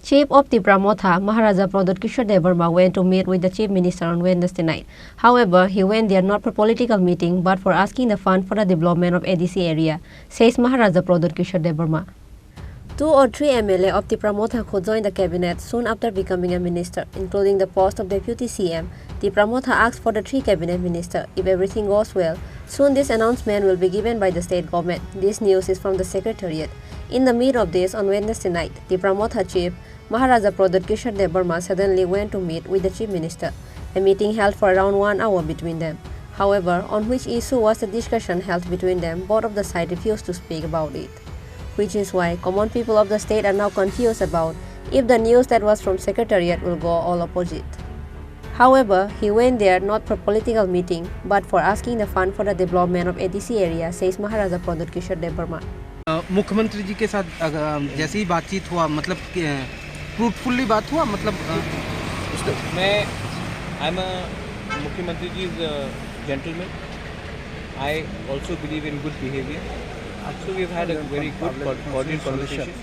Chief of the Pramotha, Maharaja Pradot Kishore Devarma, went to meet with the Chief Minister on Wednesday night. However, he went there not for political meeting but for asking the fund for the development of ADC area, says Maharaja Pradot Kishore Devarma. 2 or 3 MLA of the Pramotha could join the cabinet soon after becoming a minister, including the post of Deputy CM. The Pramotha asked for the 3 cabinet ministers. If everything goes well, soon this announcement will be given by the state government. This news is from the Secretariat. In the midst of this, on Wednesday night, the Pramotha chief, Maharaja Pradot Kishore Devarma, suddenly went to meet with the chief minister. A meeting held for around 1 hour between them. However, on which issue was the discussion held between them, both of the sides refused to speak about it. Which is why common people of the state are now confused about if the news that was from Secretariat will go all opposite. However, he went there not for political meeting but for asking the fund for the development of ADC area, says Maharaja Pradot Kishore Devarma. मुख्यमंत्री जी के साथ जैसे ही बातचीत हुआ मतलब fruitfully बात हुआ मतलब मैं मुख्यमंत्री जी is gentleman. I also believe in good behavior. So we've had a very good cordial conversation.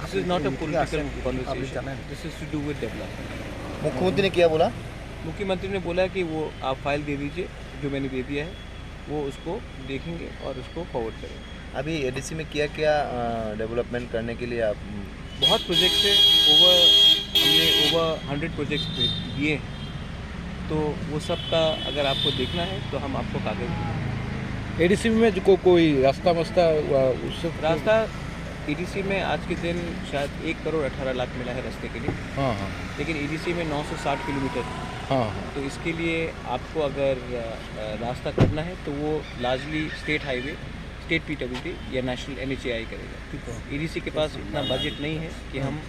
This is not a political conversation. This is to do with development. मुख्यमंत्री ने क्या बोला? मुख्यमंत्री ने बोला कि वो आप फाइल दे दीजिए जो मैंने दे दिया है, वो उसको देखेंगे और उसको फॉरवर्ड करेंगे. अभी एडीसी में क्या डेवलपमेंट करने के लिए आप बहुत प्रोजेक्ट्स है. हमने ओवर 100 प्रोजेक्ट्स दिए हैं, तो वो सब का अगर आपको देखना है तो हम आपको कागज देंगे. एडीसी में जो कोई रास्ता उससे रास्ता एडीसी में आज के दिन शायद 1 करोड़ 18 लाख मिला है रास्ते के लिए. हाँ. लेकिन एडीसी में 960 किलोमीटर. हाँ. तो इसके लिए आपको अगर रास्ता करना है तो वो largely state highway, state PWD या नेशनल एनएचएआई करेगा. एडीसी के पास इतना बजट नहीं है कि हम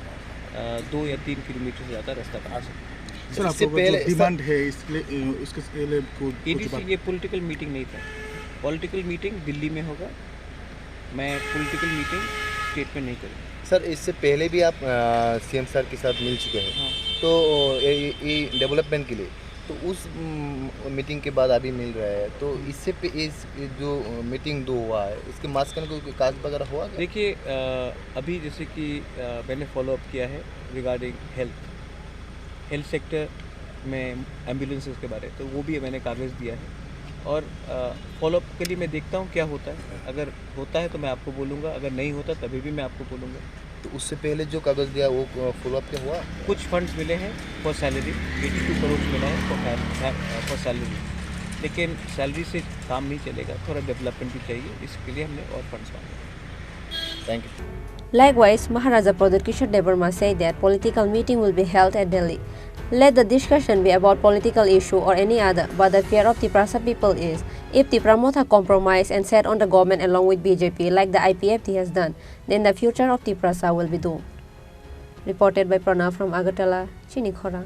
2 या 3 किलोमीटर से ज़्यादा रास्ता बना सकते. सर आपको पहले डिमांड है इसके लिए एडीसी ये पॉलिटिकल मीटिंग नहीं था. पॉलिटिकल मीटिंग दिल्ली में होगा. मैं पॉलिटिकल मीटिंग स्टेट में नहीं करूँगा. सर इससे पहले भी आप सीएम सर के साथ मिल चुके हैं. हाँ. तो ये डेवलपमेंट के लिए तो उस मीटिंग के बाद अभी मिल रहा है, तो इससे इस जो मीटिंग 2 हुआ है इसके मास्क का कोई काज वगैरह हुआ? देखिए अभी जैसे कि मैंने फॉलोअप किया है रिगार्डिंग हेल्थ सेक्टर में एम्बुलेंसेस के बारे, तो वो भी मैंने कागज़ दिया है. और फॉलोअप के लिए मैं देखता हूँ क्या होता है. अगर होता है तो मैं आपको बोलूँगा, अगर नहीं होता तभी भी मैं आपको बोलूँगा. तो उससे पहले जो कागज़ दिया वो फॉलोअप क्या हुआ? कुछ फंड्स मिले हैं फॉर सैलरी, 82 करोड़ मिला है फॉर सैलरी. लेकिन सैलरी से काम नहीं चलेगा, थोड़ा डेवलपमेंट भी चाहिए. इसके लिए हमने और फंड्स मांगे. Thank you. Likewise, Maharaja Pradot Kishore Devarma said that political meeting will be held at Delhi. Let the discussion be about political issue or any other, but the fear of the Prasa people is, if the Pramotha compromise and set on the government along with BJP like the IPFT has done, then the future of the Prasa will be doomed. Reported by Pranav from Agartala, Chini Khorang.